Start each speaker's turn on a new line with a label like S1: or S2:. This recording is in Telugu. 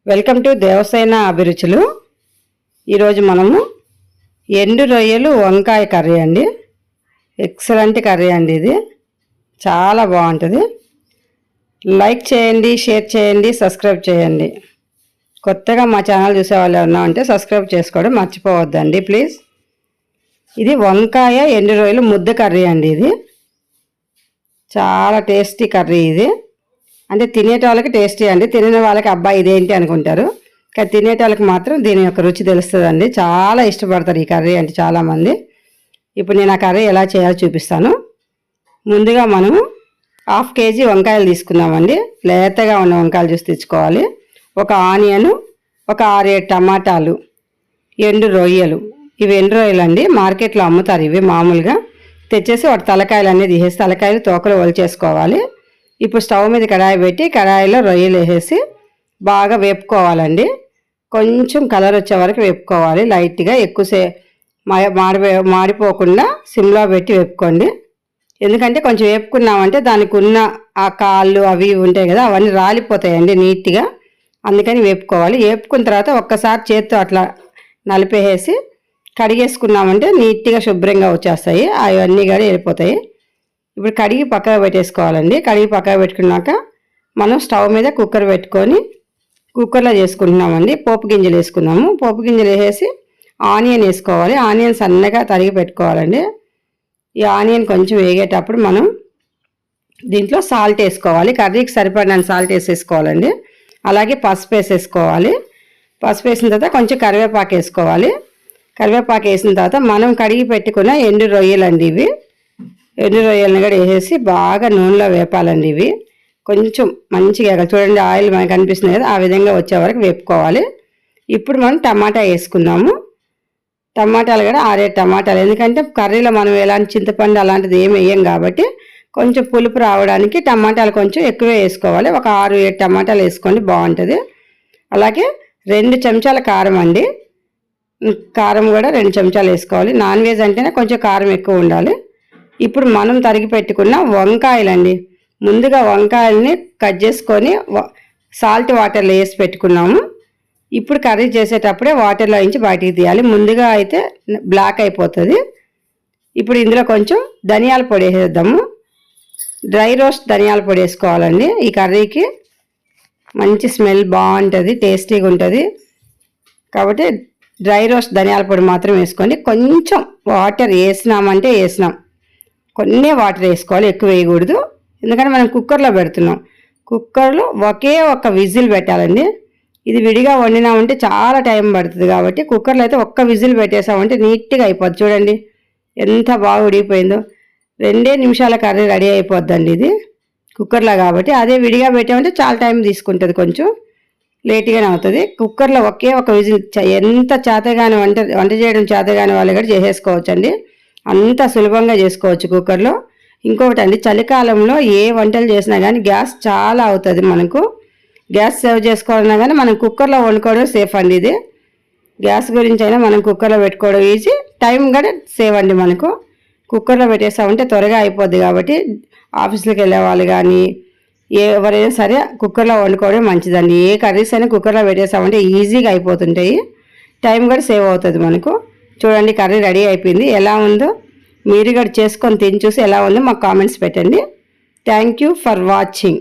S1: వెల్కమ్ టు దేవసేన అభిరుచులు. ఈరోజు మనము ఎండు రొయ్యలు వంకాయ కర్రీ అండి. ఎక్సలెంట్ కర్రీ అండి. ఇది చాలా బాగుంటుంది. లైక్ చేయండి, షేర్ చేయండి, సబ్స్క్రైబ్ చేయండి. కొత్తగా మా ఛానల్ చూసే వాళ్ళు ఎవరన్నా ఉంటే సబ్స్క్రైబ్ చేసుకోవడం మర్చిపోవద్దండి ప్లీజ్. ఇది వంకాయ ఎండు రొయ్యలు ముద్ద కర్రీ అండి. ఇది చాలా టేస్టీ కర్రీ. ఇది అంటే తినేటోళ్ళకి టేస్టీ అండి, తినే వాళ్ళకి అబ్బాయి ఇదేంటి అనుకుంటారు, కానీ తినేటోళ్ళకి మాత్రం దీని యొక్క రుచి తెలుస్తుందండి. చాలా ఇష్టపడతారు ఈ కర్రీ అంటే చాలామంది. ఇప్పుడు నేను ఆ కర్రీ ఎలా చేయాలో చూపిస్తాను. ముందుగా మనము 1/2 kg వంకాయలు తీసుకుందామండి. లేతగా ఉన్న వంకాయలు చూసి తెచ్చుకోవాలి. ఒక ఆనియన్, ఒక 6-7 టమాటాలు, ఎండు రొయ్యలు. ఇవి ఎండు రొయ్యలు అండి, మార్కెట్లో అమ్ముతారు. ఇవి మామూలుగా తెచ్చేసి వాటి తలకాయలు అన్నీ తీసేసి తలకాయలు తోకలు ఒలిచేసుకోవాలి. ఇప్పుడు స్టవ్ మీద కడాయి పెట్టి కడాయిలో రొయ్యలు వేసేసి బాగా వేపుకోవాలండి. కొంచెం కలర్ వచ్చే వరకు వేపుకోవాలి లైట్గా. మాడిపోకుండా సిమ్లో పెట్టి వేపుకోండి. ఎందుకంటే కొంచెం వేపుకున్నామంటే దానికి ఉన్న ఆ కాళ్ళు అవి ఉంటాయి కదా, అవన్నీ రాలిపోతాయండి నీట్గా. అందుకని వేపుకోవాలి. వేపుకున్న తర్వాత ఒక్కసారి చేత్తో అట్లా నలిపేసి కడిగేసుకున్నామంటే నీట్గా శుభ్రంగా వచ్చేస్తాయి. అవన్నీ కూడా వెళ్ళిపోతాయి. ఇప్పుడు కడిగి పక్కగా పెట్టేసుకోవాలండి. కడిగి పక్కగా పెట్టుకున్నాక మనం స్టవ్ మీద కుక్కర్ పెట్టుకొని కుక్కర్లో చేసుకుంటున్నామండి. పోపు గింజలు వేసుకుందాము. పోపు గింజలు వేసేసి ఆనియన్ వేసుకోవాలి. ఆనియన్ సన్నగా తరిగి పెట్టుకోవాలండి. ఈ ఆనియన్ కొంచెం వేగేటప్పుడు మనం దీంట్లో సాల్ట్ వేసుకోవాలి. కర్రీకి సరిపడిన సాల్ట్ వేసేసుకోవాలండి. అలాగే పసుపు వేసేసుకోవాలి. పసుపు వేసిన తర్వాత కొంచెం కరివేపాకు వేసుకోవాలి. కరివేపాకు వేసిన తర్వాత మనం కడిగి పెట్టుకున్న ఎండు రొయ్యలండి. ఇవి ఎండు రొయ్యలను కూడా వేసేసి బాగా నూనెలో వేపాలండి. ఇవి కొంచెం మంచిగా చూడండి, ఆయిల్ మనకు కనిపిస్తుంది కదా, ఆ విధంగా వచ్చే వరకు వేపుకోవాలి. ఇప్పుడు మనం టమాటా వేసుకుందాము. టమాటాలు కూడా 6-7 టమాటాలు. ఎందుకంటే కర్రీలో మనం ఎలాంటి చింతపండు అలాంటిది ఏమి వేయం కాబట్టి కొంచెం పులుపు రావడానికి టమాటాలు కొంచెం ఎక్కువే వేసుకోవాలి. ఒక 6-7 టమాటాలు వేసుకోండి, బాగుంటుంది. అలాగే 2 చెంచాల కారం అండి. కారం కూడా 2 చెంచాలు వేసుకోవాలి. నాన్ వెజ్ అంటేనే కొంచెం కారం ఎక్కువ ఉండాలి. ఇప్పుడు మనం తరిగి పెట్టుకున్న వంకాయలండి. ముందుగా వంకాయలని కట్ చేసుకొని సాల్ట్ వాటర్లో వేసి పెట్టుకున్నాము. ఇప్పుడు కర్రీ చేసేటప్పుడే వాటర్లో నుంచి బయటికి తీయాలి. ముందుగా అయితే బ్లాక్ అయిపోతుంది. ఇప్పుడు ఇందులో కొంచెం ధనియాల పొడి వేసేద్దాము. డ్రై రోస్ట్ ధనియాల పొడి వేసుకోవాలండి. ఈ కర్రీకి మంచి స్మెల్ బాగుంటుంది, టేస్టీగా ఉంటుంది. కాబట్టి డ్రై రోస్ట్ ధనియాల పొడి మాత్రం వేసుకోండి. కొంచెం వాటర్ వేసినామంటే వేసినాం, కొన్ని వాటర్ వేసుకోవాలి, ఎక్కువ వేయకూడదు. ఎందుకంటే మనం కుక్కర్లో పెడుతున్నాం. కుక్కర్లో ఒకే ఒక్క విజిల్ పెట్టాలండి. ఇది విడిగా వండినామంటే చాలా టైం పడుతుంది. కాబట్టి కుక్కర్లో అయితే ఒక్క విజిల్ పెట్టేసామంటే నీట్గా అయిపోద్ది. చూడండి ఎంత బాగా ఉడిగిపోయిందో. 2 నిమిషాల కర్రీ రెడీ అయిపోద్దండి ఇది కుక్కర్లో. కాబట్టి అదే విడిగా పెట్టామంటే చాలా టైం తీసుకుంటుంది, కొంచెం లేట్గానే అవుతుంది. కుక్కర్లో ఒకే ఒక విజిల్. ఎంత చేతగాని వంట చేయడం చేతగాని వాళ్ళు కూడా చేసేసుకోవచ్చండి. అంత సులభంగా చేసుకోవచ్చు కుక్కర్లో. ఇంకొకటి అండి, చలికాలంలో ఏ వంటలు చేసినా కానీ గ్యాస్ చాలా అవుతుంది. మనకు గ్యాస్ సేవ్ చేసుకోవాలన్నా కానీ మనం కుక్కర్లో వండుకోవడం సేఫ్ అండి. ఇది గ్యాస్ గురించి అయినా మనం కుక్కర్లో పెట్టుకోవడం ఈజీ, టైం కూడా సేవ్ అండి. మనకు కుక్కర్లో పెట్టేసామంటే త్వరగా అయిపోద్ది. కాబట్టి ఆఫీసులకు వెళ్ళే వాళ్ళు కానీ ఎవరైనా సరే కుక్కర్లో వండుకోవడం మంచిదండి. ఏ కర్రీస్ అయినా కుక్కర్లో పెట్టేసామంటే ఈజీగా అయిపోతుంటాయి, టైం కూడా సేవ్ అవుతుంది మనకు. చూడండి కర్రీ రెడీ అయిపోయింది. ఎలా ఉందో మీరు కూడా చేసుకొని తిని చూసి ఎలా ఉందో మాకు కామెంట్స్ పెట్టండి. Thank you for watching.